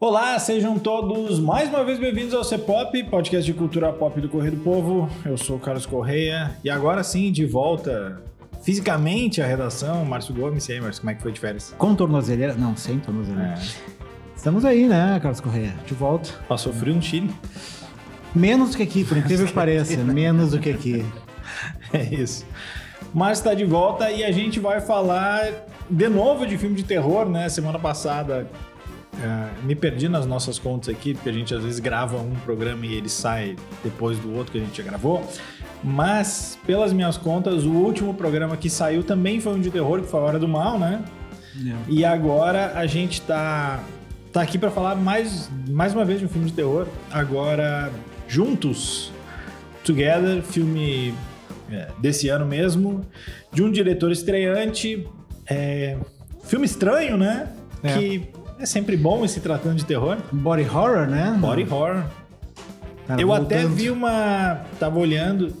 Olá, sejam todos mais uma vez bem-vindos ao C-Pop, podcast de cultura pop do Correio do Povo. Eu sou o Carlos Correia e agora sim, de volta fisicamente à redação, Márcio Gomes. E aí, Márcio, como é que foi de férias? Com tornozeleira? Não, sem tornozeleira. Estamos aí, né, Carlos Correia? De volta. Passou frio no Chile? Menos do que aqui, por incrível que pareça. Menos do que aqui. É isso. Márcio está de volta e a gente vai falar de novo de filme de terror, né? Semana passada... me perdi nas nossas contas aqui, porque a gente às vezes grava um programa e ele sai depois do outro que a gente já gravou. Mas, pelas minhas contas, o último programa que saiu também foi um de terror, que foi A Hora do Mal, né? E agora a gente tá aqui para falar mais uma vez de um filme de terror. Agora, Juntos, Together, filme desse ano mesmo, de um diretor estreante. Filme estranho, né? Que... é sempre bom se tratando de terror. Body horror, né? Body horror. Cara, eu voltando. até vi tava olhando,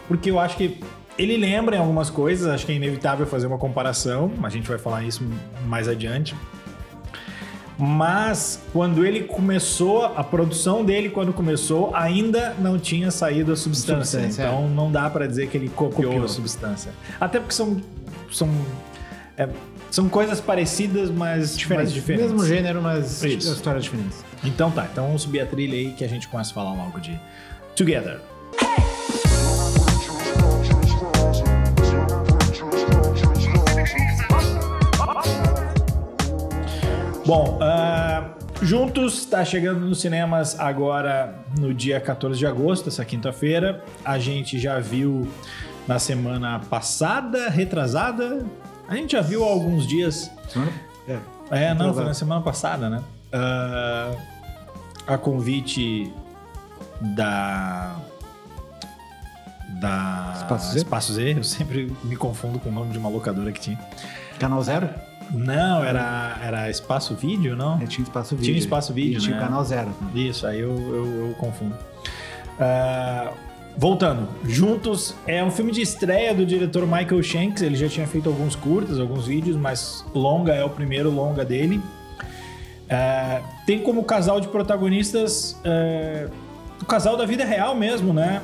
porque eu acho que ele lembra em algumas coisas, acho que é inevitável fazer uma comparação, a gente vai falar isso mais adiante. Mas quando ele começou, a produção dele quando começou, ainda não tinha saído a substância. Então não dá pra dizer que ele copiou a substância. Até porque são coisas parecidas, mas diferentes. Mesmo gênero, mas histórias diferentes. Então tá, então vamos subir a trilha aí que a gente começa a falar logo de Together. Bom, Juntos está chegando nos cinemas agora no dia 14 de agosto, essa quinta-feira. A gente já viu na semana passada, retrasada... A gente já viu há alguns dias. Foi na semana passada, né? A convite da Espaço Z. Eu sempre me confundo com o nome de uma locadora que tinha. Canal Zero? Não, era Espaço Vídeo, não? Tinha Espaço Vídeo. Tinha Espaço Vídeo, tinha né? o Canal Zero. Isso, aí eu confundo. Voltando, Juntos é um filme de estreia do diretor Michael Shanks. Ele já tinha feito alguns curtas, alguns vídeos, mas Longa é o primeiro longa dele. Tem como casal de protagonistas o casal da vida real mesmo, né?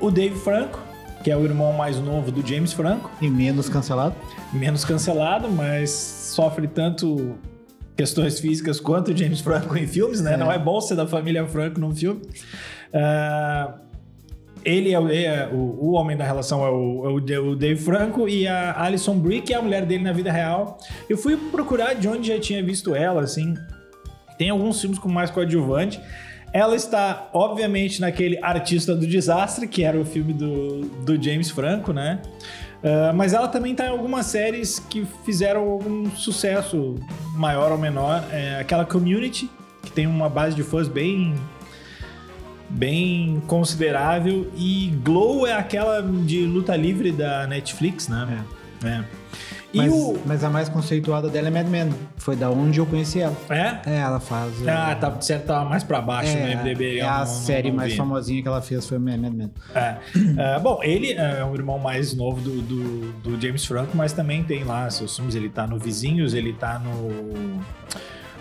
O Dave Franco, que é o irmão mais novo do James Franco. E menos cancelado. Menos cancelado, mas sofre tanto questões físicas quanto o James Franco em filmes, né? Não é bom ser da família Franco num filme. Ele o homem da relação é o Dave Franco, e a Alison Brie, que é a mulher dele na vida real. Eu fui procurar de onde já tinha visto ela, assim. Tem alguns filmes com mais coadjuvante. Ela está, obviamente, naquele Artista do Desastre, que era o filme do James Franco, né? Mas ela também está em algumas séries que fizeram algum sucesso maior ou menor. Aquela Community, que tem uma base de fãs bem considerável, e Glow é aquela de luta livre da Netflix, né? Mas a mais conceituada dela é Mad Men. Foi da onde eu conheci ela. Ela faz... tá certo, tava mais pra baixo no MDB. A série mais famosinha que ela fez foi Mad Men. Bom, ele é o irmão mais novo do James Franco, mas também tem lá seus filmes. Ele tá no Vizinhos, ele tá no...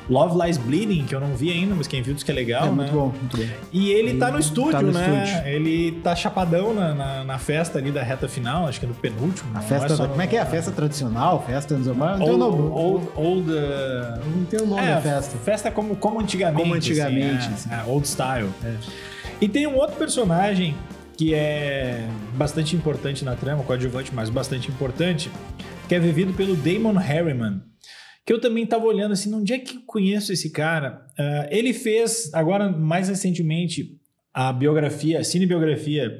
Love Lies Bleeding, que eu não vi ainda, mas quem viu diz que é legal, né? Muito bom, muito bom. E ele tá no estúdio, né? Ele tá chapadão na festa ali da reta final, acho que é no penúltimo. A festa, como é que é? A festa tradicional? Festa não tem o nome. Não tem o nome da festa. Festa como antigamente. Como antigamente. Assim, old style. E tem um outro personagem que é bastante importante na trama, coadjuvante, mas bastante importante, que é vivido pelo Damon Herriman, que eu também estava olhando assim, onde é que eu conheço esse cara? Ele fez, agora mais recentemente, a cinebiografia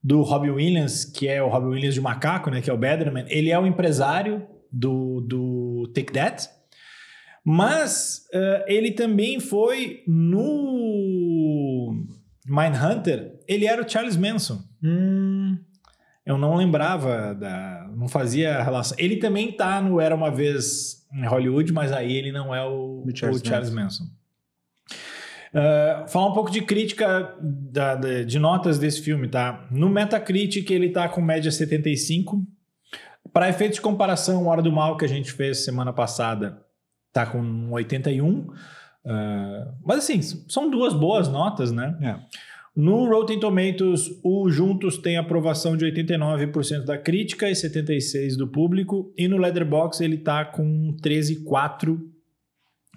do Robin Williams, que é o Robin Williams de macaco, né, que é o Batman. Ele é o empresário do Take That, mas ele também foi no Mindhunter, ele era o Charles Manson. Eu não lembrava, não fazia relação. Ele também tá no Era Uma Vez em Hollywood, mas aí ele não é o Charles Manson. Falar um pouco de crítica de notas desse filme, tá? No Metacritic ele tá com média 75. Para efeitos de comparação, Hora do Mal, que a gente fez semana passada, tá com 81. Mas assim, são 2 boas notas, né? No Rotten Tomatoes, o Juntos tem aprovação de 89% da crítica e 76% do público. E no Letterboxd ele tá com 13,4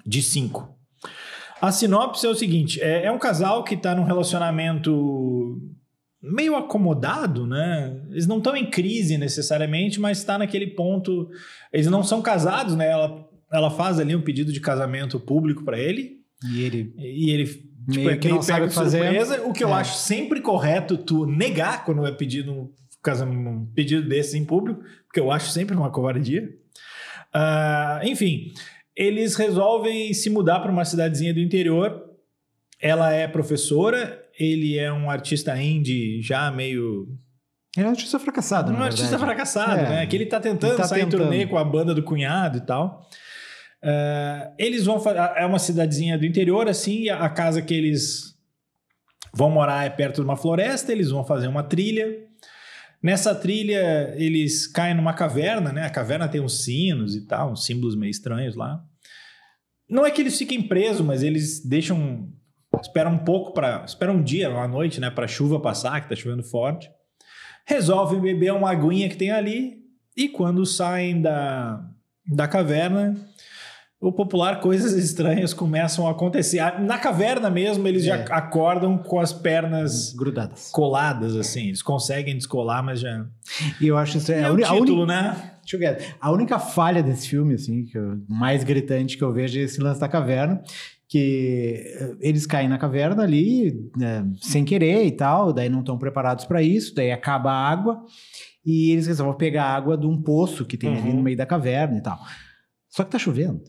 de 5. A sinopse é o seguinte, é um casal que tá num relacionamento meio acomodado, né? Eles não estão em crise necessariamente, mas está naquele ponto... Eles não são casados, né? Ela faz ali um pedido de casamento público para ele. E ele tipo, meio que não sabe fazer. Surpresa, o que eu acho sempre correto tu negar quando é pedido um pedido desses em público, porque eu acho sempre uma covardia. Enfim, eles resolvem se mudar para uma cidadezinha do interior. Ela é professora, ele é um artista indie já meio... Ele é um artista fracassado, Um artista fracassado, né? Que ele tá tentando sair em turnê com a banda do cunhado e tal. Eles vão fazer... É uma cidadezinha do interior, assim, e a casa que eles vão morar é perto de uma floresta, eles vão fazer uma trilha. Nessa trilha, eles caem numa caverna, né? A caverna tem uns sinos e tal, uns símbolos meio estranhos lá. Não é que eles fiquem presos, mas eles deixam... Esperam um pouco Esperam um dia, uma noite, né? Pra chuva passar, que tá chovendo forte. Resolvem beber uma aguinha que tem ali. E quando saem da caverna, o popular coisas estranhas começam a acontecer. Na caverna mesmo, eles já acordam com as pernas grudadas, coladas, assim. Eles conseguem descolar, mas já... E eu acho isso... É o título, né? A única falha desse filme, assim, mais gritante que eu vejo é esse lance da caverna, que eles caem na caverna ali, né, sem querer e tal, daí não estão preparados para isso, daí acaba a água e eles resolvem pegar a água de um poço que tem ali no meio da caverna e tal. Só que tá chovendo.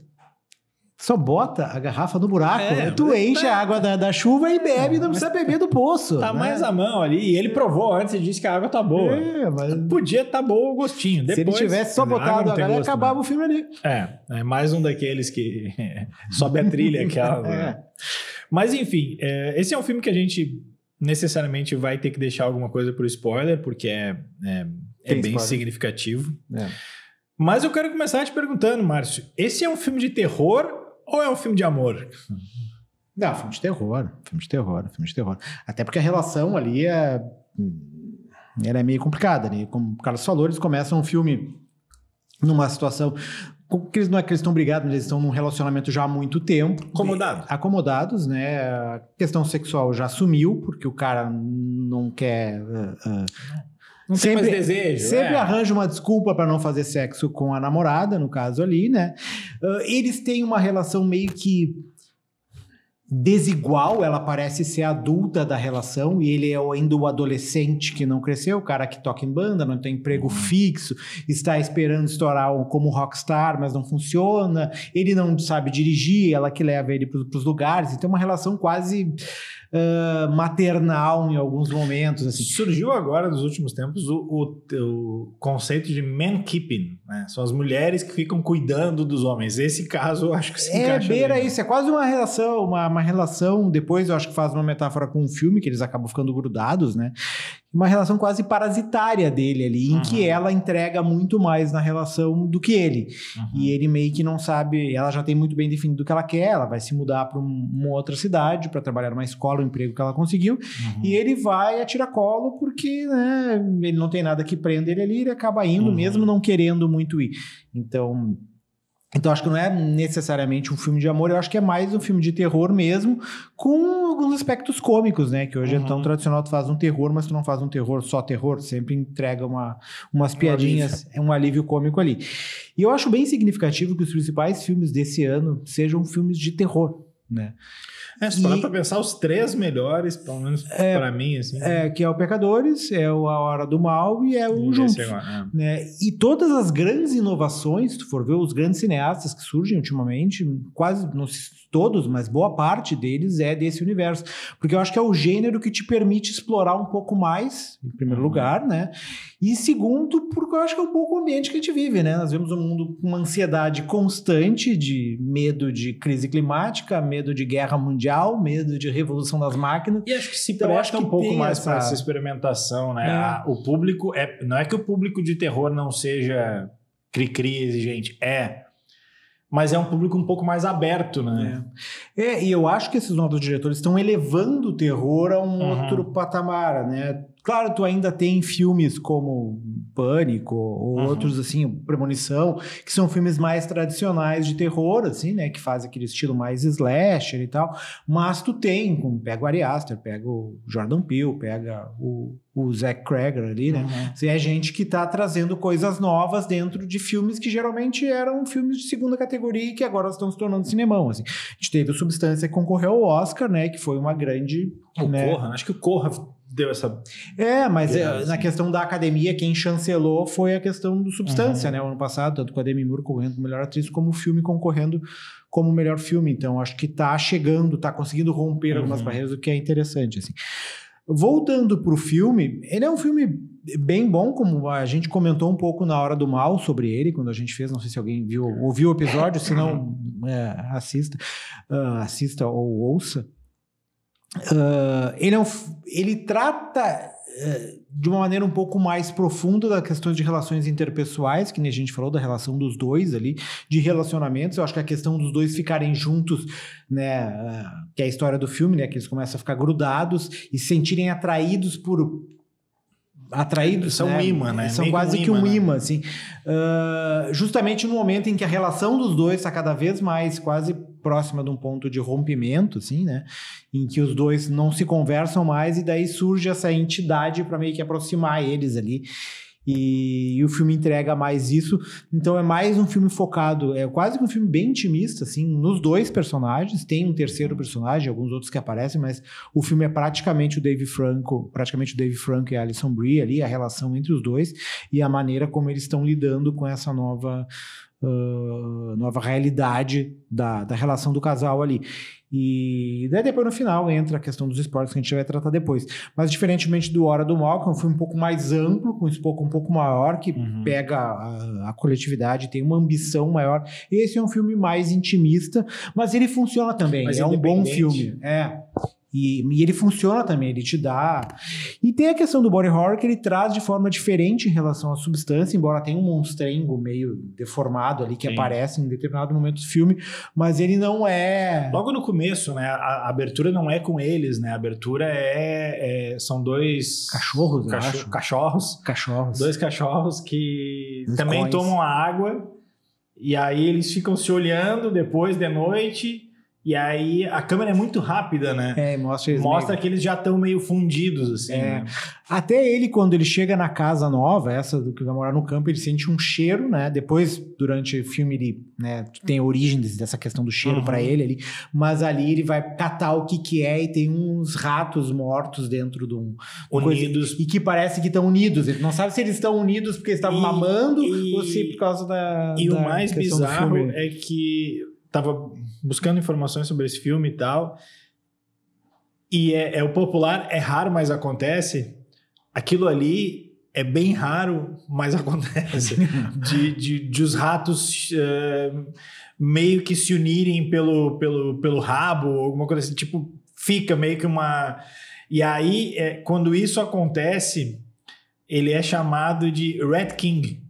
Só bota a garrafa no buraco, tu enche a água da chuva e bebe, não precisa beber do poço. Tá, né? Mais a mão ali, e ele provou antes e disse que a água tá boa. Mas... Podia tá boa o gostinho. Depois, se ele tivesse só botado a galera, acabava o filme ali. É mais um daqueles que sobe a trilha. Mas enfim, esse é um filme que a gente necessariamente vai ter que deixar alguma coisa pro spoiler, porque é bem significativo. Mas eu quero começar te perguntando, Márcio, esse é um filme de terror ou é um filme de amor? Não, filme de terror. Até porque a relação ali ela é meio complicada, né? Como o Carlos falou, eles começam um filme numa situação... Não é que eles estão brigados, mas eles estão num relacionamento já há muito tempo. Acomodados, né? A questão sexual já sumiu, porque o cara não quer... Não tem mais desejo. Sempre arranja uma desculpa para não fazer sexo com a namorada, no caso ali, né? Eles têm uma relação meio que desigual, ela parece ser adulta da relação e ele é ainda o adolescente que não cresceu, o cara que toca em banda, não tem emprego fixo, está esperando estourar como rockstar, mas não funciona, ele não sabe dirigir, ela que leva ele para os lugares, então é uma relação quase... maternal em alguns momentos. Assim. Surgiu agora, nos últimos tempos, o conceito de man-keeping, né? São as mulheres que ficam cuidando dos homens. Esse caso, eu acho que se encaixa beira isso. É quase uma relação, uma relação, depois eu acho que faz uma metáfora com um filme, que eles acabam ficando grudados, né? Uma relação quase parasitária dele ali, em que ela entrega muito mais na relação do que ele. E ele meio que não sabe, ela já tem muito bem definido o que ela quer, ela vai se mudar para uma outra cidade para trabalhar numa escola, um emprego que ela conseguiu, e ele vai a tiracolo porque, né, ele não tem nada que prenda ele ali, ele acaba indo mesmo não querendo muito ir. Então acho que não é necessariamente um filme de amor, eu acho que é mais um filme de terror mesmo, com alguns aspectos cômicos, né? Que hoje é tão tradicional, tu faz um terror, mas tu não faz um terror só terror, sempre entrega umas piadinhas, um alívio cômico ali. E eu acho bem significativo que os principais filmes desse ano sejam filmes de terror, né? Se parar pra pensar, os 3 melhores, pelo menos pra mim, assim. Que é o Pecadores, é o A Hora do Mal e é o Juntos. Né? E todas as grandes inovações, se tu for ver os grandes cineastas que surgem ultimamente, quase, não sei se todos, mas boa parte deles é desse universo. Porque eu acho que é o gênero que te permite explorar um pouco mais, em primeiro lugar, né? E segundo, porque eu acho que é um pouco o ambiente que a gente vive, né? Nós vemos um mundo com uma ansiedade constante de medo de crise climática, medo de guerra mundial, medo de revolução das máquinas. E acho que se presta um pouco mais para essa experimentação, né? O público, não é que o público de terror não seja cri-cri exigente, mas é um público um pouco mais aberto, né? E eu acho que esses novos diretores estão elevando o terror a um outro patamar, né? Claro, tu ainda tem filmes como Pânico ou outros, assim, Premonição, que são filmes mais tradicionais de terror, assim, né? Que fazem aquele estilo mais slasher e tal. Mas tu tem, como pega o Ari Aster, pega o Jordan Peele, pega o Zach Cregger ali, né? Assim, é gente que tá trazendo coisas novas dentro de filmes que geralmente eram filmes de segunda categoria e que agora estão se tornando cinemão, assim. A gente teve o Substância que concorreu ao Oscar, né? Que foi uma grande... Corra, acho que o Corra deu essa... mas na questão da academia, quem chancelou foi a questão do Substância, né? O ano passado, tanto com a Demi Moore concorrendo como melhor atriz, como o filme concorrendo como melhor filme. Então, acho que tá chegando, tá conseguindo romper algumas barreiras, o que é interessante, assim. Voltando pro filme, ele é um filme bem bom, como a gente comentou um pouco na Hora do Mal sobre ele, quando a gente fez, não sei se alguém ouviu o episódio, se não, assista ou ouça. Ele trata de uma maneira um pouco mais profunda das questões de relações interpessoais, que nem a gente falou da relação dos dois ali, de relacionamentos. Eu acho que a questão dos dois ficarem juntos, né, que é a história do filme, né, que eles começam a ficar grudados e se sentirem atraídos são, né? Imã, né? São meio quase que um imã, assim. Justamente no momento em que a relação dos dois está cada vez mais quase próxima de um ponto de rompimento, assim, né? Em que os dois não se conversam mais e daí surge essa entidade para meio que aproximar eles ali. E o filme entrega mais isso. Então é mais um filme focado, é quase que um filme bem intimista, assim, nos dois personagens. Tem um terceiro personagem, alguns outros que aparecem, mas o filme é praticamente o Dave Franco e a Alison Brie ali, a relação entre os dois e a maneira como eles estão lidando com essa nova realidade da relação do casal ali. E daí depois no final entra a questão dos esportes que a gente vai tratar depois. Mas diferentemente do Hora do Mal, que é um filme um pouco mais amplo, com um escopo um pouco maior, que pega a coletividade, tem uma ambição maior. Esse é um filme mais intimista, mas ele funciona também. Mas é um bom filme. E ele funciona também, ele te dá... E tem a questão do body horror que ele traz de forma diferente em relação à Substância, embora tenha um monstrengo meio deformado ali que aparece em determinado momento do filme, mas ele não é... Logo no começo, né, a abertura não é com eles, né, a abertura são dois... Cachorros. Dois cachorros que também tomam a água, e aí eles ficam se olhando depois de noite... E aí a câmera é muito rápida, né? Mostra que eles já estão meio fundidos, assim. Né? Até ele, quando ele chega na casa nova, essa do que vai morar no campo, ele sente um cheiro, né? Depois, durante o filme, ele, né, tem a origem dessa questão do cheiro pra ele ali. Mas ali ele vai catar o que é e tem uns ratos mortos dentro de um... Unidos. E que parece que estão unidos. Ele não sabe se eles estão unidos porque eles estavam mamando ou se por causa da... E o mais bizarro é que... Tava buscando informações sobre esse filme e tal, e é o popular, é raro, mas acontece. Aquilo ali é bem raro, mas acontece. de os ratos meio que se unirem pelo rabo, alguma coisa assim, tipo, fica meio que uma... E aí, quando isso acontece, ele é chamado de Rat King.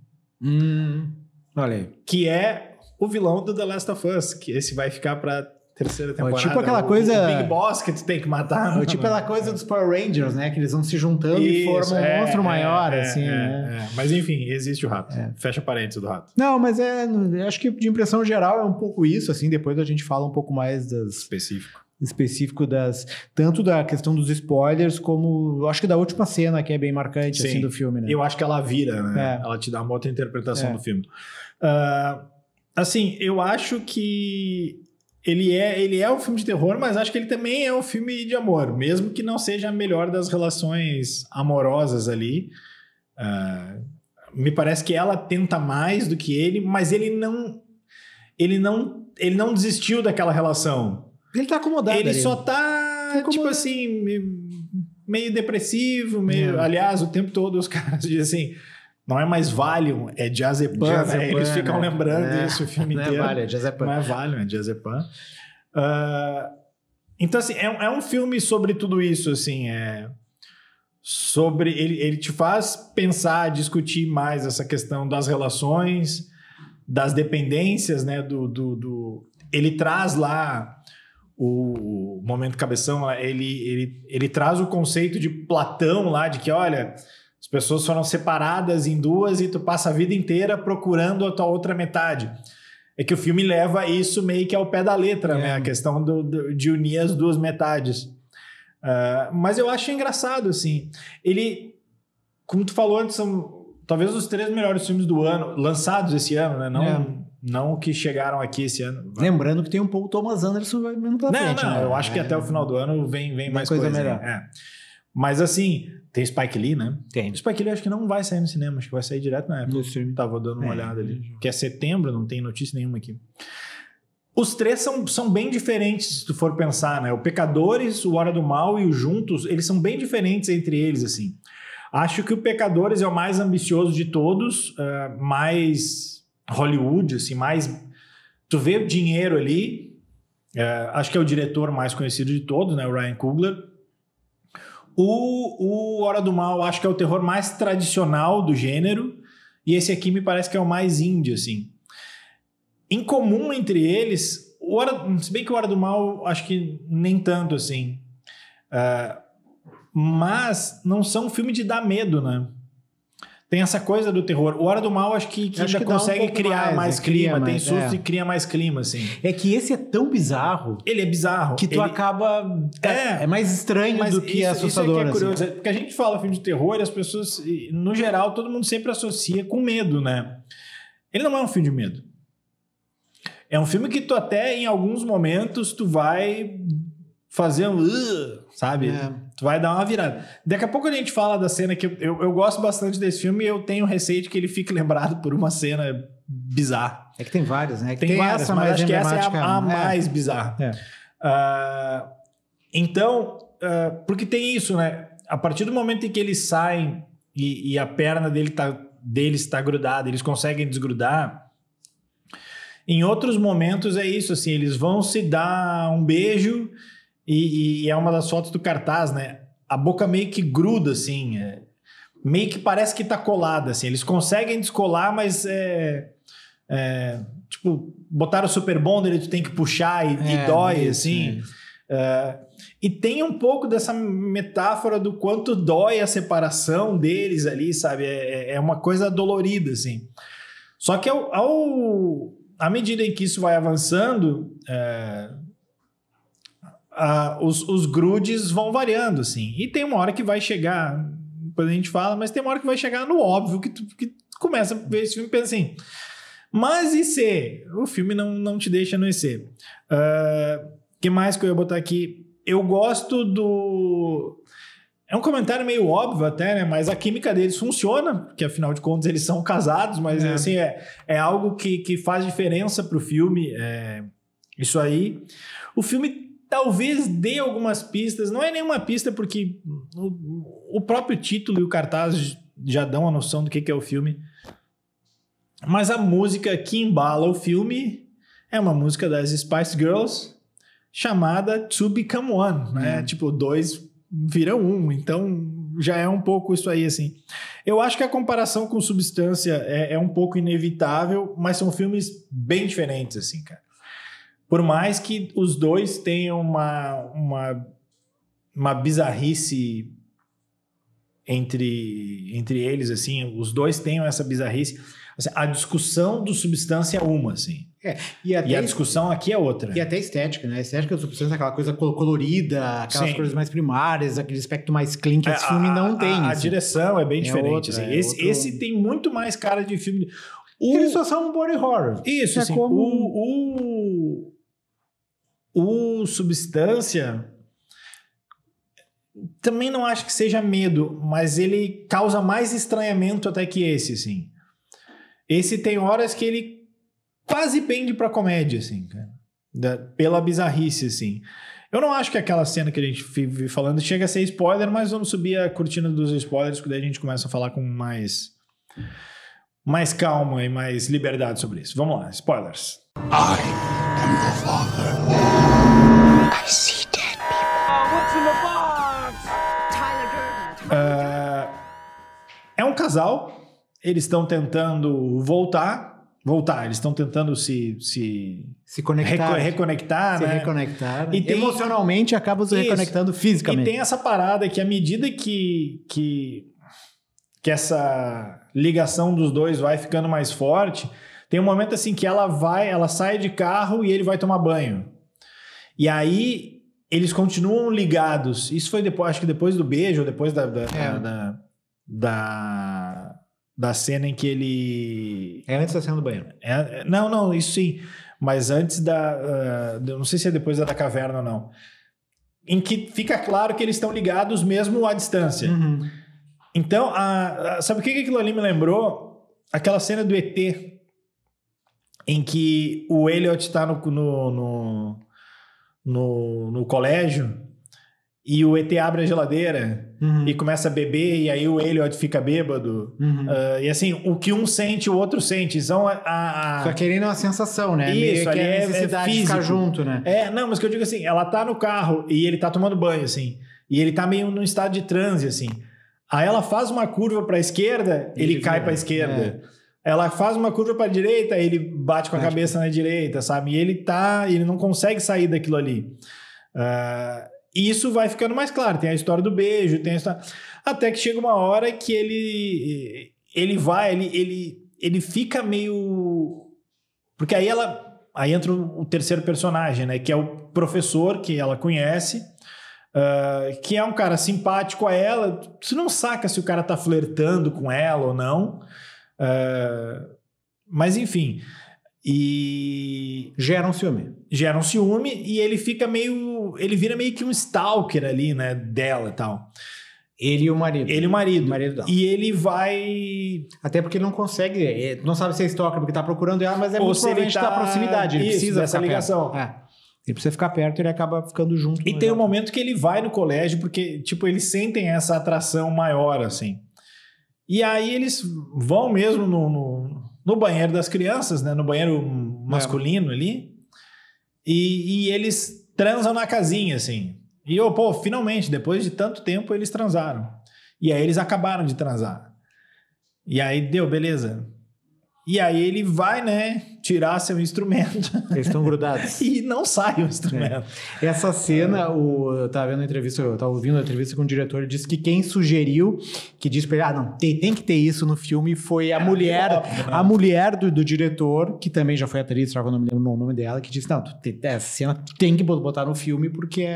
Olha aí. Que é o vilão do The Last of Us, que esse vai ficar pra terceira temporada. Tipo aquela coisa... O Big Boss que tu tem que matar. Tipo aquela coisa dos Power Rangers, né? Que eles vão se juntando e formam um monstro maior, assim, né? Mas enfim, existe o rato. Fecha parênteses do rato. Não, mas acho que de impressão geral é um pouco isso, assim. Depois a gente fala um pouco mais específico tanto da questão dos spoilers, como eu acho que da última cena, que é bem marcante, assim, do filme, né? Eu acho que ela vira, né? Ela te dá uma outra interpretação do filme. Assim, eu acho que ele é um filme de terror, mas acho que ele também é um filme de amor, mesmo que não seja a melhor das relações amorosas ali. Me parece que ela tenta mais do que ele, mas ele não desistiu daquela relação. Ele tá acomodado. Ele só tá tipo assim, meio depressivo, Aliás, o tempo todo os caras dizem assim... Não é mais Valium, é Diazepam, né? Eles ficam lembrando isso o filme inteiro. Não é Valium, é Diazepam. Não é Valium, é Diazepam. Então, assim, é um filme sobre tudo isso, assim, sobre... Ele te faz pensar, discutir mais essa questão das relações, das dependências, né? Ele traz lá o momento cabeção, ele traz o conceito de Platão lá, de que, olha, as pessoas foram separadas em duas e tu passa a vida inteira procurando a tua outra metade. É que o filme leva isso meio que ao pé da letra, né? A questão de unir as duas metades. Mas eu acho engraçado, assim. Ele, como tu falou antes, são talvez os 3 melhores filmes do ano, lançados esse ano, né? Não que chegaram aqui esse ano. Lembrando que tem um Paul Thomas Anderson vindo pra frente. Não, eu acho que até o final do ano vem mais coisa melhor. Mas assim, tem Spike Lee, né? Tem. Spike Lee acho que não vai sair no cinema, acho que vai sair direto na Apple. Tava dando uma olhada ali. Que é setembro, não tem notícia nenhuma aqui. Os 3 são bem diferentes, se tu for pensar, né? O Pecadores, o Hora do Mal e o Juntos, eles são bem diferentes entre eles, assim. Acho que o Pecadores é o mais ambicioso de todos, mais Hollywood, assim, mais... Tu vê o dinheiro ali, acho que é o diretor mais conhecido de todos, né? O Ryan Coogler. O Hora do Mal, acho que é o terror mais tradicional do gênero, e esse aqui me parece que é o mais indie, assim. Em comum entre eles, se bem que o Hora do Mal, acho que nem tanto, assim. Mas não são um filme de dar medo, né? Tem essa coisa do terror. O Hora do Mal, acho que já consegue criar mais clima. Tem susto e cria mais clima, assim. É que esse é tão bizarro. Ele é bizarro. Que tu acaba... É mais estranho do que assustador. Isso é curioso. Porque a gente fala filme de terror e as pessoas, no geral, todo mundo sempre associa com medo, né? Ele não é um filme de medo. É um filme que tu até, em alguns momentos, tu vai fazer um... sabe? Tu vai dar uma virada. Daqui a pouco a gente fala da cena que eu gosto bastante desse filme e eu tenho receio de que ele fique lembrado por uma cena bizarra. É que tem várias, né? Tem várias, mas acho que essa é a mais bizarra. Então, porque tem isso, né? A partir do momento em que eles saem e a perna deles tá grudada, eles conseguem desgrudar. Em outros momentos é isso, assim, eles vão se dar um beijo e é uma das fotos do cartaz, né? A boca meio que gruda, assim, meio que parece que tá colada, assim. Eles conseguem descolar, mas tipo, botaram o Super Bonder e tu tem que puxar e dói, assim. E tem um pouco dessa metáfora do quanto dói a separação deles ali, sabe? É uma coisa dolorida, assim. Só que à medida em que isso vai avançando, os grudes vão variando, assim. E tem uma hora que vai chegar, depois a gente fala, mas tem uma hora que vai chegar no óbvio, que tu começa a ver esse filme e pensa assim, mas e se? O filme não te deixa no EC. Que mais que eu ia botar aqui? Eu gosto do... É um comentário meio óbvio até, né? Mas a química deles funciona, porque afinal de contas eles são casados, mas assim, é algo que faz diferença pro filme, isso aí. O filme talvez dê algumas pistas, não é nenhuma pista porque o próprio título e o cartaz já dão a noção do que é o filme, mas a música que embala o filme é uma música das Spice Girls chamada To Become One, né? Tipo, 2 vira 1, então já é um pouco isso aí, assim. Eu acho que a comparação com Substância é um pouco inevitável, mas são filmes bem diferentes, assim, cara. Por mais que os dois tenham uma bizarrice entre eles, assim, os dois tenham essa bizarrice. Assim, a discussão do Substância é uma, assim. E a discussão aqui é outra. E até a estética, né? A estética do Substância é aquela coisa colorida, aquelas coisas mais primárias, aquele aspecto mais clean que esse filme não tem. A direção é bem diferente. Outra, assim. Esse tem muito mais cara de filme... Eles só são um body horror. Isso, assim. O Substância... Também não acho que seja medo, mas ele causa mais estranhamento até que esse, assim. Esse tem horas que ele quase pende pra comédia, assim, cara. Pela bizarrice, assim. Eu não acho que aquela cena que a gente vive falando chega a ser spoiler, mas vamos subir a cortina dos spoilers, porque daí a gente começa a falar com mais calma e mais liberdade sobre isso. Vamos lá, spoilers. I am your father. I see dead people. What's in the box? Tyler Durden. É um casal. Eles estão tentando voltar voltar. Eles estão tentando se conectar. Reconectar, se né? reconectar. E tem, emocionalmente acabam se reconectando fisicamente. E tem essa parada que à medida que essa ligação dos dois vai ficando mais forte, tem um momento assim que ela sai de carro e ele vai tomar banho. E aí eles continuam ligados. Isso foi depois, acho que depois do beijo, ou depois da cena em que ele... É antes da cena do banheiro. Não, isso sim. Mas antes não sei se é depois da caverna ou não. Em que fica claro que eles estão ligados mesmo à distância. Uhum. Então, sabe o que aquilo ali me lembrou? Aquela cena do ET, em que o Elliot está no colégio e o ET abre a geladeira e começa a beber, e aí o Elliot fica bêbado. E assim, o que um sente, o outro sente. Então, só querendo uma sensação, né? Isso, meio que ali a necessidade de ficar junto, né? Não, mas que eu digo assim, ela tá no carro e ele tá tomando banho, assim. E ele tá meio num estado de transe, assim. Aí ela faz uma curva para a esquerda, ele cai para a esquerda. Ela faz uma curva para a direita, ele bate com a cabeça na direita, sabe? E ele não consegue sair daquilo ali. E isso vai ficando mais claro. Tem a história do beijo, tem a história... Até que chega uma hora que ele fica meio... Porque aí entra o terceiro personagem, né? Que é o professor que ela conhece, que é um cara simpático a ela. Você não saca se o cara tá flertando com ela ou não. Mas enfim, e gera um ciúme e ele vira meio que um stalker ali, né, dela e tal. Ele e o marido dela. E ele vai... Até porque ele não consegue, não sabe se é stalker porque tá procurando ela, mas é muito provavelmente da proximidade, ele precisa dessa ligação. Ele precisa ficar perto e ele acaba ficando junto. E tem um momento que ele vai no colégio porque, tipo, eles sentem essa atração maior, assim. E aí eles vão mesmo no banheiro das crianças, né? No banheiro masculino ali. E eles transam na casinha, assim. E, finalmente, depois de tanto tempo, eles transaram. E aí eles acabaram de transar. E aí deu, beleza. E aí ele vai, né, tirar seu instrumento. Eles estão grudados. E não sai o instrumento. Essa cena, eu tava ouvindo a entrevista com o diretor, ele disse que quem sugeriu, que disse pra ele, não, tem que ter isso no filme, foi a mulher do diretor, que também já foi atriz, não me lembro o nome dela, que disse, não, essa cena tem que botar no filme, porque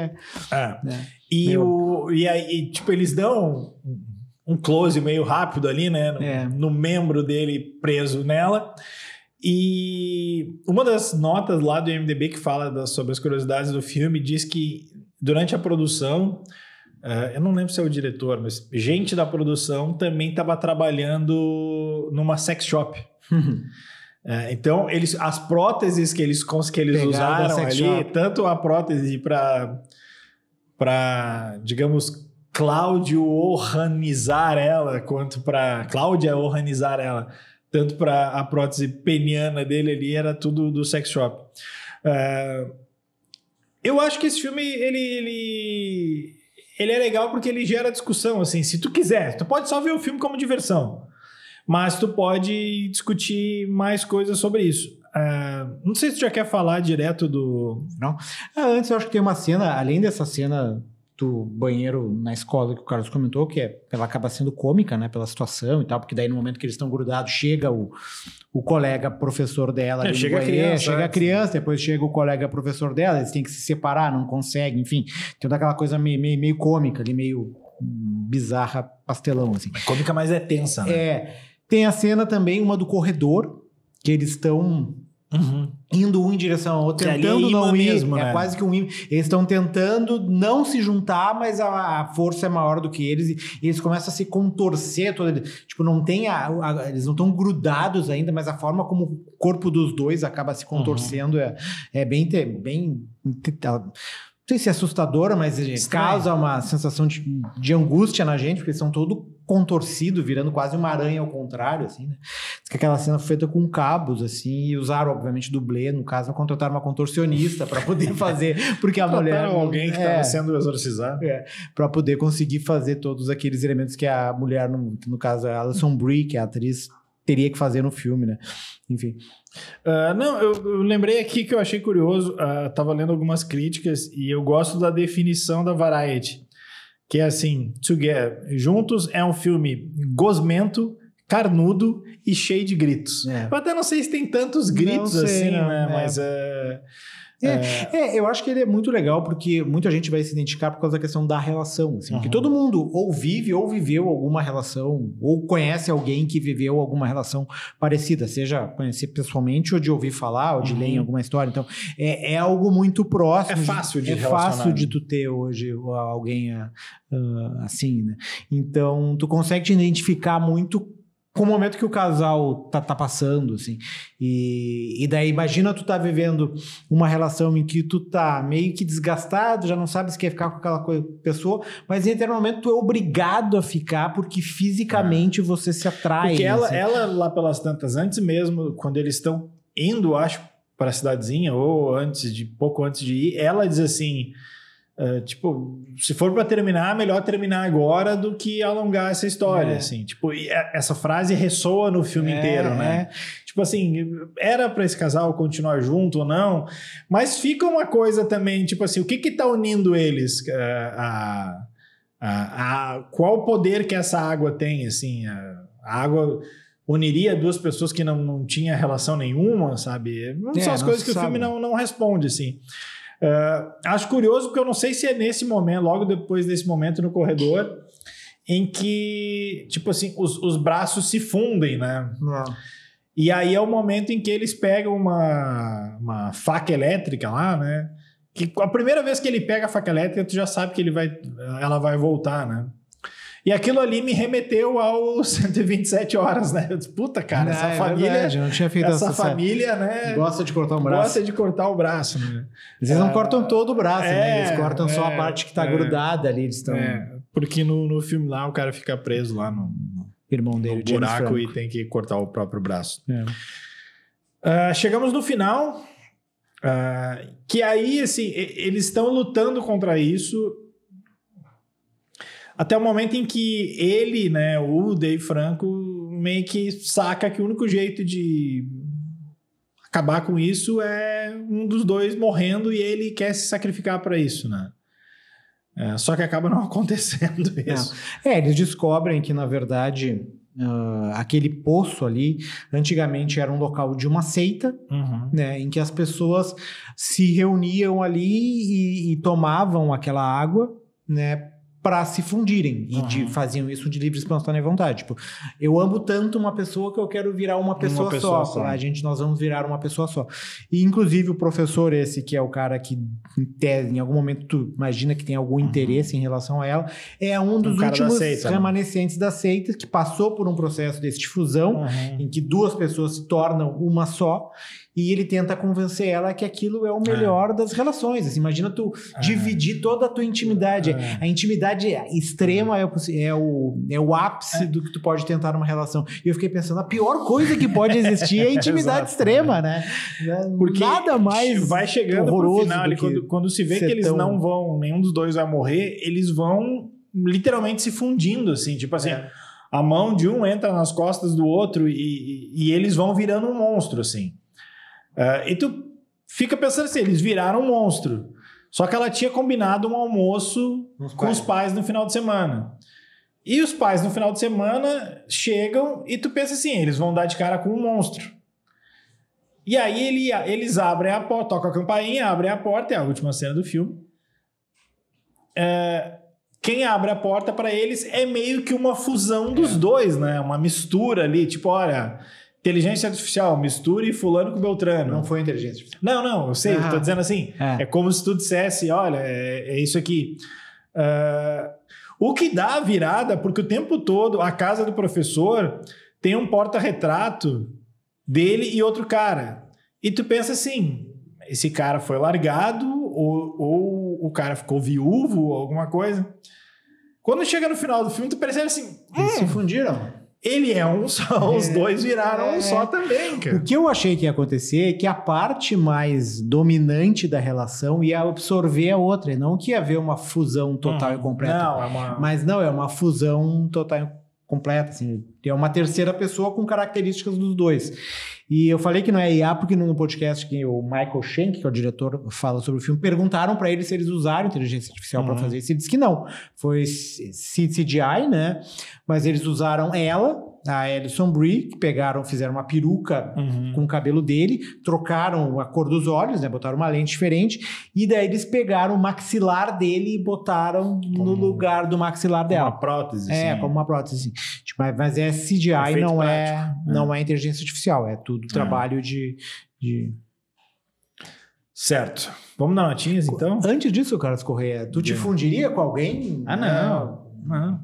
né, e aí, tipo, eles dão... um close meio rápido ali, né? No membro dele preso nela. E uma das notas lá do IMDb que fala sobre as curiosidades do filme diz que durante a produção, eu não lembro se é o diretor, mas gente da produção também estava trabalhando numa sex shop. Então, as próteses que eles usaram ali, tanto a prótese para digamos... Cláudia orranizar ela, tanto para a prótese peniana dele ali, era tudo do sex shop. Eu acho que esse filme, ele é legal porque ele gera discussão, assim, se tu quiser, tu pode só ver o filme como diversão, mas tu pode discutir mais coisas sobre isso. Não sei se tu já quer falar direto do... Não. Antes eu acho que tem uma cena, além dessa cena... do banheiro na escola que o Carlos comentou, que ela acaba sendo cômica, né, pela situação e tal, porque daí no momento que eles estão grudados, chega o colega professor dela ali no banheiro, chega a criança, depois chega o colega professor dela, eles têm que se separar, não conseguem, enfim, tem toda aquela coisa meio cômica ali, meio bizarra, pastelão, assim. Cômica, mas é tensa, né? Tem a cena também, uma do corredor, que eles estão... indo um em direção ao outro, tentando não ir, mesmo, né? Quase que um imã. Eles estão tentando não se juntar, mas a força é maior do que eles, e eles começam a se contorcer, tipo, não tem eles não estão grudados ainda, mas a forma como o corpo dos dois acaba se contorcendo é bem não sei se é assustadora, mas causa uma sensação de angústia na gente, porque eles são todos contorcidos, virando quase uma aranha ao contrário, assim, né? Diz que aquela cena foi feita com cabos, assim, e usaram, obviamente, dublê, no caso, contrataram uma contorcionista para poder fazer, porque a mulher... alguém que estava sendo exorcizado. Para poder conseguir fazer todos aqueles elementos que a mulher, no caso, a Alison Brie, que é a atriz, teria que fazer no filme, né? Enfim. Não, eu lembrei aqui que eu achei curioso, tava lendo algumas críticas e eu gosto da definição da Variety, que é assim, Together, juntos é um filme gosmento, carnudo e cheio de gritos. Eu até não sei se tem tantos gritos assim, né? Mas eu acho que ele é muito legal porque muita gente vai se identificar por causa da questão da relação, assim, porque todo mundo ou vive ou viveu alguma relação, ou conhece alguém que viveu alguma relação parecida, seja conhecer pessoalmente ou de ouvir falar ou de ler em alguma história. Então, é algo muito próximo. É fácil de fácil de tu ter hoje alguém assim, né? Então, tu consegue te identificar muito com o momento que o casal tá passando, assim. E daí, imagina tu tá vivendo uma relação em que tu tá meio que desgastado, já não sabe se quer ficar com aquela pessoa, mas em determinado momento tu é obrigado a ficar porque fisicamente você se atrai. Porque assim. ela lá pelas tantas, antes mesmo, quando eles estão indo, acho, para a cidadezinha, ou pouco antes de ir, ela diz assim... tipo, se for para terminar, melhor terminar agora do que alongar essa história, assim, tipo, essa frase ressoa no filme inteiro, né? Tipo assim, era para esse casal continuar junto ou não, mas fica uma coisa também, tipo assim, o que tá unindo eles? Qual o poder que essa água tem, assim, a água uniria duas pessoas que não tinha relação nenhuma, sabe? Não são as coisas que o filme não responde, assim. Acho curioso porque eu não sei se é nesse momento, logo depois desse momento no corredor, em que, tipo assim, os braços se fundem, né? E aí é o momento em que eles pegam uma faca elétrica lá, né? Que a primeira vez que ele pega a faca elétrica, tu já sabe que ela vai voltar, né? E aquilo ali me remeteu aos 127 horas, né? Eu disse, puta, cara, essa família... Verdade, eu não tinha feito essa família, né? Gosta de cortar o braço. Gosta de cortar o braço, né? Eles não cortam todo o braço, né? Eles cortam só a parte que tá grudada ali. Eles estão... porque no filme lá o cara fica preso lá no irmão dele, no buraco, e tem que cortar o próprio braço. Chegamos no final, que aí, assim, eles estão lutando contra isso... Até o momento em que ele, né, o Dave Franco, meio que saca que o único jeito de acabar com isso é um dos dois morrendo e ele quer se sacrificar para isso, né? Só que acaba não acontecendo isso. Eles descobrem que, na verdade, aquele poço ali, antigamente era um local de uma seita, né, em que as pessoas se reuniam ali e tomavam aquela água, né, para se fundirem e faziam isso de livre espontânea vontade. Tipo, eu amo tanto uma pessoa que eu quero virar uma pessoa só. Nós vamos virar uma pessoa só. E, inclusive, o professor esse, que é o cara que, em algum momento, tu imagina que tem algum interesse em relação a ela, é um dos últimos remanescentes da seita que passou por um processo desse de fusão, em que duas pessoas se tornam uma só, e ele tenta convencer ela que aquilo é o melhor das relações. Assim, imagina tu dividir toda a tua intimidade. A intimidade extrema é o ápice do que tu pode tentar numa relação. E eu fiquei pensando, a pior coisa que pode existir é a intimidade extrema, né? Porque nada mais vai chegando pro final, quando se vê que eles não vão, nenhum dos dois vai morrer, eles vão literalmente se fundindo, assim, tipo assim, a mão de um entra nas costas do outro e eles vão virando um monstro, assim. E tu fica pensando assim, eles viraram um monstro. Só que ela tinha combinado um almoço com os pais no final de semana. E os pais no final de semana chegam e tu pensa assim, eles vão dar de cara com um monstro. E aí eles abrem a porta, tocam a campainha, abrem a porta, é a última cena do filme. Quem abre a porta para eles é meio que uma fusão dos dois, né? Uma mistura ali, tipo, olha... Inteligência artificial, misture fulano com Beltrano. Não foi inteligência artificial. Não, eu sei, eu tô dizendo assim. É como se tu dissesse, olha, é isso aqui. O que dá a virada, porque o tempo todo a casa do professor tem um porta-retrato dele e outro cara. E tu pensa assim, esse cara foi largado ou o cara ficou viúvo ou alguma coisa. Quando chega no final do filme, tu percebe assim... Eles se fundiram. Ele é um só, os dois viraram um só também, cara. O que eu achei que ia acontecer é que a parte mais dominante da relação ia absorver a outra, e não que ia haver uma fusão total e completa. Não, Mas não, é uma fusão total completa, assim, tem uma terceira pessoa com características dos dois. E eu falei que não é IA porque no podcast que o Michael Schenck, que é o diretor, fala sobre o filme, perguntaram para ele se eles usaram inteligência artificial para fazer isso. Ele disse que não, foi CGI, né? Mas eles usaram a Alison Brie, que fizeram uma peruca com o cabelo dele, trocaram a cor dos olhos, né? Botaram uma lente diferente, e daí eles pegaram o maxilar dele e botaram no lugar do maxilar dela. Uma prótese. Como uma prótese. Tipo, mas é CGI, não é inteligência artificial, é tudo trabalho de... Certo. Vamos dar notinhas, então? Antes disso, Carlos Correia, tu te fundiria com alguém? Não.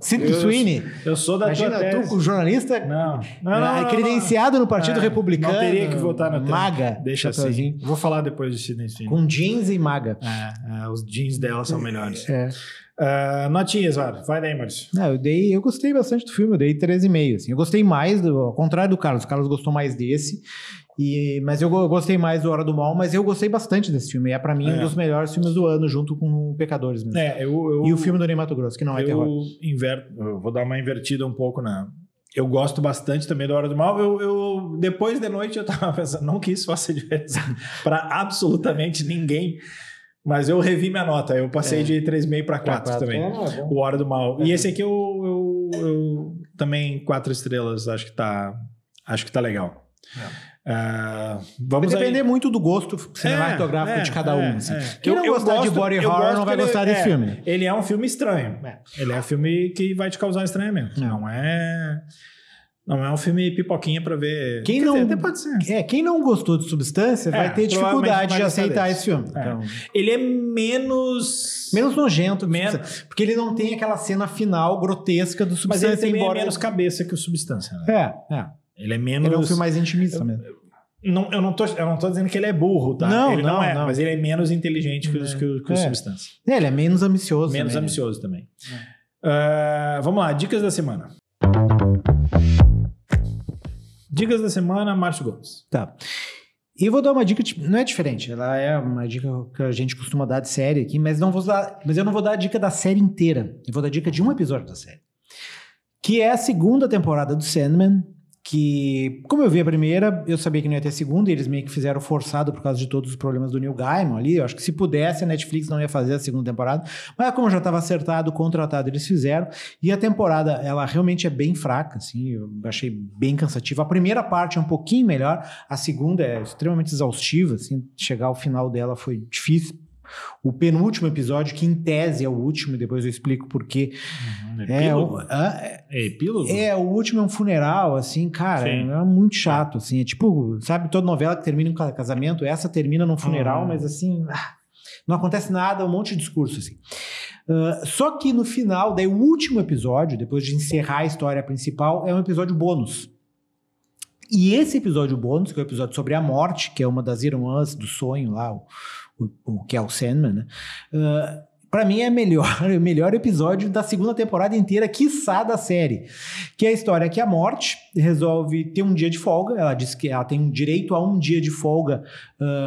Sidney Sweeney? Eu sou da tua tese. Imagina tu, jornalista credenciado no Partido Republicano. Não teria que votar na tese. Maga. Deixa assim. Vou falar depois de Sidney Sweeney. Com jeans e maga. Os jeans dela são melhores. Notinhas, vai daí, Maurício. Eu gostei bastante do filme, eu dei 13,5. Assim. Eu gostei mais, ao contrário do Carlos. O Carlos gostou mais desse. Mas eu gostei mais do Hora do Mal, mas eu gostei bastante desse filme. É pra mim um dos melhores filmes do ano, junto com Pecadores mesmo. E o filme do Ney Matogrosso, que não é terror. Eu vou dar uma invertida um pouco Eu gosto bastante também do Hora do Mal. Depois de noite eu tava pensando, não que isso faça diferença pra absolutamente ninguém, mas eu revi minha nota. Eu passei de 3,5 para 4 também. O Hora do Mal. E esse aqui eu também 4 estrelas. Acho que tá legal. Vai depender muito do gosto cinematográfico de cada um. Assim. Quem não gostar de body horror não vai gostar desse filme. Ele é um filme estranho. Ele é um filme que vai te causar estranhamento. Não é um filme pipoquinha pra ver. Até pode ser. Quem não gostou de Substância vai ter dificuldade de aceitar esse filme. Então, ele é menos nojento, porque ele não tem aquela cena final grotesca do Substância. Mas ele também é menos cabeça que o Substância. Né? Ele é menos... Ele é um filme mais intimista mesmo. Eu não tô dizendo que ele é burro, tá? Não, ele não é, mas ele é menos inteligente que o Substância. Ele é menos ambicioso. Menos ambicioso também. Vamos lá, dicas da semana. Dicas da semana, Márcio Gomes. Tá. E eu vou dar uma dica, não é diferente, ela é uma dica que a gente costuma dar de série aqui, mas eu não vou dar a dica da série inteira. Eu vou dar a dica de um episódio da série. Que é a segunda temporada do Sandman, que, como eu vi a primeira, eu sabia que não ia ter segunda, e eles meio que fizeram forçado por causa de todos os problemas do Neil Gaiman ali. Eu acho que se pudesse, a Netflix não ia fazer a segunda temporada, mas como já estava acertado, contratado, eles fizeram. E a temporada, ela realmente é bem fraca, assim, eu achei bem cansativa. A primeira parte é um pouquinho melhor, a segunda é extremamente exaustiva, assim, chegar ao final dela foi difícil. O penúltimo episódio, que em tese é o último, e depois eu explico por quê. Epílogo? O último é um funeral, assim, cara, é muito chato, assim, é tipo, sabe, toda novela que termina em um casamento, essa termina num funeral, mas assim, não acontece nada, um monte de discurso, assim. Só que no final, daí o último episódio, depois de encerrar a história principal, é um episódio bônus. E esse episódio bônus, que é o episódio sobre a morte, que é uma das irmãs do sonho lá, o que é o Sandman, né? Pra mim é o melhor episódio da segunda temporada inteira, quiçá da série. Que é a história que a morte resolve ter um dia de folga. Ela diz que ela tem um direito a um dia de folga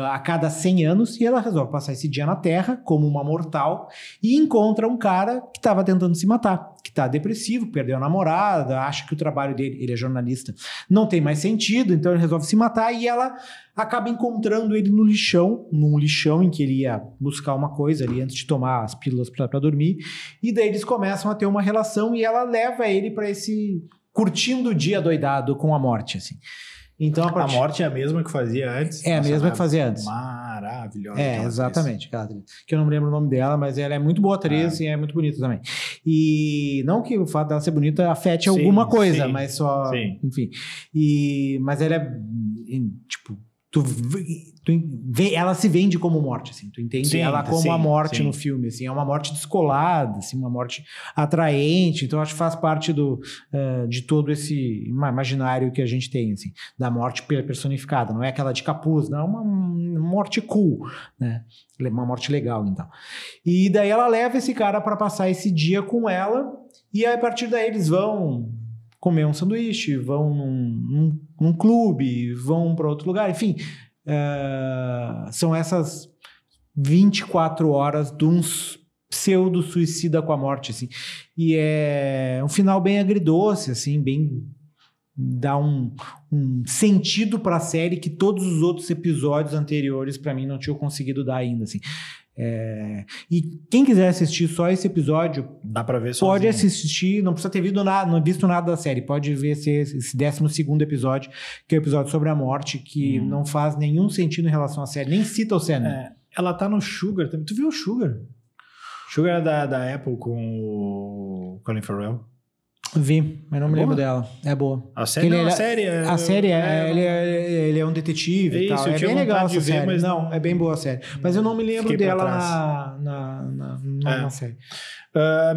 a cada 100 anos, e ela resolve passar esse dia na Terra como uma mortal, e encontra um cara que estava tentando se matar, que está depressivo, perdeu a namorada, acha que o trabalho dele, ele é jornalista, não tem mais sentido, então ele resolve se matar, e ela acaba encontrando ele num lixão em que ele ia buscar uma coisa ali antes de tomar as pílulas para dormir, e daí eles começam a ter uma relação, e ela leva ele para esse curtindo o dia doidado com a morte, assim. Então, a morte é a mesma que fazia antes? É a mesma que fazia antes. Maravilhosa. Exatamente. Que eu não me lembro o nome dela, mas ela é muito boa atriz e é muito bonita também. E não que o fato dela ser bonita afete alguma coisa, mas só... Sim. Enfim. Mas ela é, tipo... ela se vende como morte, assim, tu entende ela como a morte no filme, assim, é uma morte descolada, assim, uma morte atraente, então acho que faz parte de todo esse imaginário que a gente tem, assim, da morte personificada, não é aquela de capuz, não, é uma morte cool, né, uma morte legal, então. E daí ela leva esse cara para passar esse dia com ela, e aí, a partir daí eles vão comer um sanduíche, vão num clube, vão para outro lugar, enfim, são essas 24 horas de uns pseudo-suicida com a morte, assim. E é um final bem agridoce, assim, bem... dá um sentido pra série que todos os outros episódios anteriores, pra mim, não tinham conseguido dar ainda, assim. E quem quiser assistir só esse episódio, dá pra ver sozinho. Pode assistir, não precisa ter visto nada da série, pode ver esse 12º episódio, que é o episódio sobre a morte, que não faz nenhum sentido em relação à série, nem cita o Sandman. Ela tá no Sugar também. Tu viu o Sugar? Sugar é da Apple com o Colin Farrell. Vi, mas não me lembro dela. É boa. A série não, a série ele é um detetive e tal. É bem legal essa série. Mas não, é bem boa a série. Mas eu não me lembro dela na série.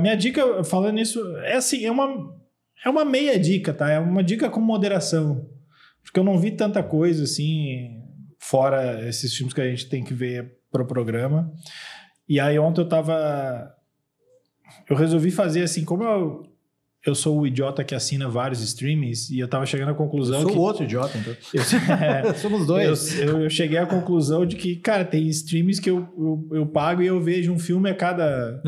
Minha dica, falando nisso, é assim, é uma meia dica, tá? É uma dica com moderação. Porque eu não vi tanta coisa, assim, fora esses filmes que a gente tem que ver pro programa. E aí ontem eu resolvi fazer assim, como eu sou o idiota que assina vários streamings e eu tava chegando à conclusão eu sou outro idiota, então. Somos dois. Eu cheguei à conclusão de que, cara, tem streamings que eu pago e eu vejo um filme a cada...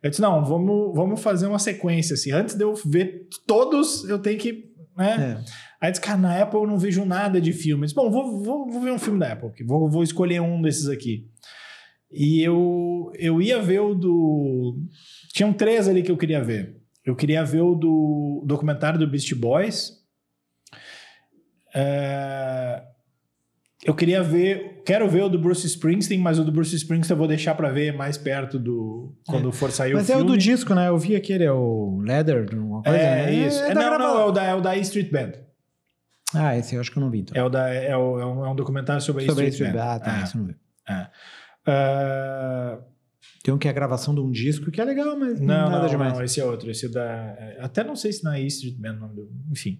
Eu disse, não, vamos fazer uma sequência, assim. Antes de eu ver todos, eu tenho que... né? Aí eu disse, cara, na Apple eu não vejo nada de filme. Eu disse, bom, vou ver um filme da Apple aqui. Vou escolher um desses aqui. E eu ia ver o do... Tinham 3 ali que eu queria ver. Eu queria ver o do documentário do Beastie Boys. Quero ver o do Bruce Springsteen, mas o do Bruce Springsteen eu vou deixar pra ver mais perto do... Quando for sair o filme. Mas é o do disco, né? Eu vi aquele, é o Leather, uma coisa, né? Isso. É o da E Street Band. Esse eu acho que eu não vi, então. É um documentário sobre a E Street Band. Isso eu não vi. Tem um que é a gravação de um disco que é legal, mas nada demais. Não, esse é outro. Esse é da... Até não sei se na E Street Band, enfim.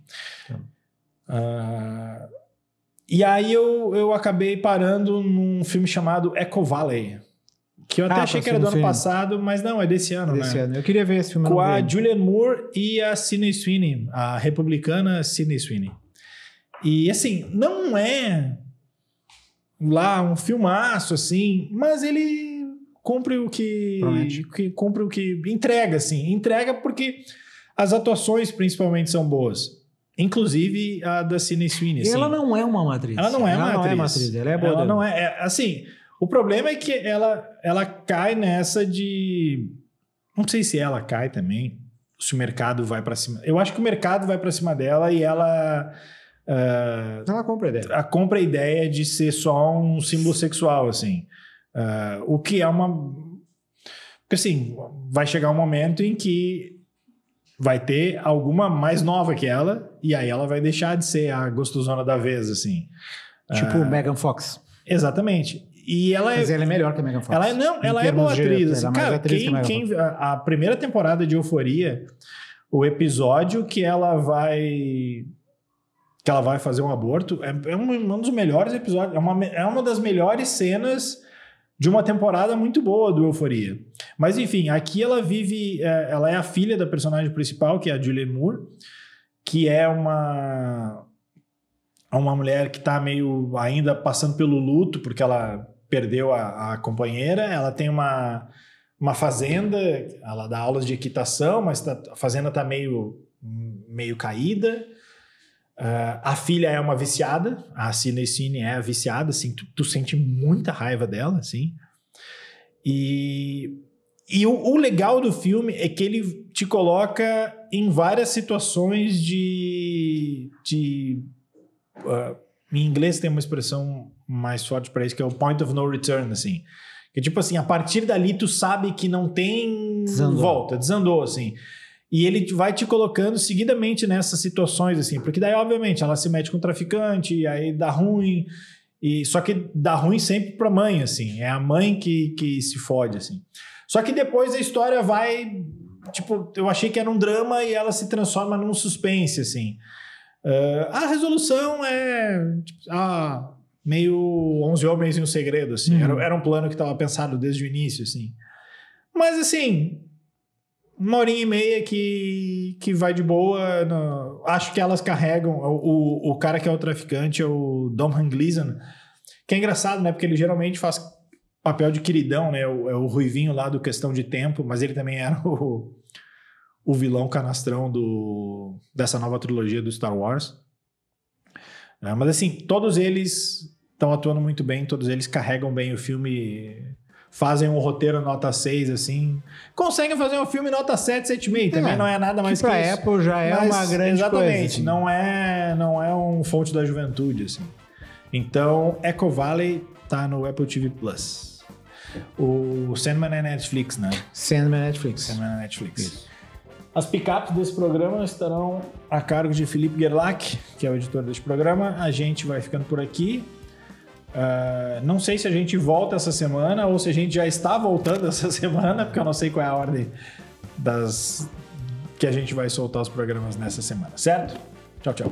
E aí eu acabei parando num filme chamado Echo Valley, que eu até achei que era do ano passado, mas não, é desse ano, né? Eu queria ver esse filme. Com a Julianne Moore e a Sydney Sweeney, a republicana Sydney Sweeney. E assim, não é lá um filmaço, assim, mas ele... cumpre o que entrega, assim. Entrega porque as atuações, principalmente, são boas. Inclusive a da Sydney Sweeney. Assim. Ela não é uma atriz. Ela não é uma atriz. Ela é boa. Ela não é... Assim, o problema é que ela cai nessa de... Não sei se ela cai também, se o mercado vai pra cima. Eu acho que o mercado vai pra cima dela e ela... ela compra a ideia. Ela compra a ideia de ser só um símbolo sexual, assim. O que é porque assim, vai chegar um momento em que vai ter alguma mais nova que ela e aí ela vai deixar de ser a gostosona da vez, assim. Tipo Megan Fox. Exatamente. Mas ela é melhor que a Megan Fox. Ela é boa atriz. Assim. Cara, a primeira temporada de Euphoria, o episódio que ela vai fazer um aborto, é um dos melhores episódios, é uma das melhores cenas de uma temporada muito boa do Euphoria. Mas, enfim, aqui ela é a filha da personagem principal, que é a Julianne Moore, que é uma mulher que está meio ainda passando pelo luto, porque ela perdeu a companheira. Ela tem uma fazenda, ela dá aulas de equitação, mas a fazenda está meio caída. A filha é uma viciada, a Sydney Sweeney é viciada, assim, tu sente muita raiva dela, assim. E o legal do filme é que ele te coloca em várias situações em inglês tem uma expressão mais forte para isso, que é o point of no return, assim. Que tipo assim, a partir dali tu sabe que não tem volta, desandou, assim. E ele vai te colocando seguidamente nessas situações, assim, porque daí, obviamente, ela se mete com o traficante, e aí dá ruim, só que dá ruim sempre pra mãe, assim, é a mãe que se fode, assim. Só que depois a história vai, tipo, eu achei que era um drama e ela se transforma num suspense, assim. A resolução é, tipo, meio 11 Homens e um Segredo, assim, era um plano que estava pensado desde o início, assim. Mas, assim... 1h30 que vai de boa. Acho que elas carregam. O cara que é o traficante é o Domhnall Gleeson, que é engraçado, né? Porque ele geralmente faz papel de queridão, né? O Ruivinho lá do Questão de Tempo, mas ele também era o vilão canastrão dessa nova trilogia do Star Wars. Mas assim, todos eles estão atuando muito bem, todos eles carregam bem o filme, fazem um roteiro nota 6, assim. Conseguem fazer um filme nota 7, 7,5. Também não é nada mais que pra isso. Apple já é uma grande exatamente, coisa. Assim. Não é um fonte da juventude, assim. Então, Echo Valley tá no Apple TV Plus. O Sandman é Netflix, né? Sandman é Netflix. Sandman é Netflix. Isso. As picapes desse programa estarão a cargo de Felipe Gerlach, que é o editor deste programa. A gente vai ficando por aqui. Não sei se a gente volta essa semana ou se a gente já está voltando essa semana, porque eu não sei qual é a ordem que a gente vai soltar os programas nessa semana, certo? Tchau, tchau.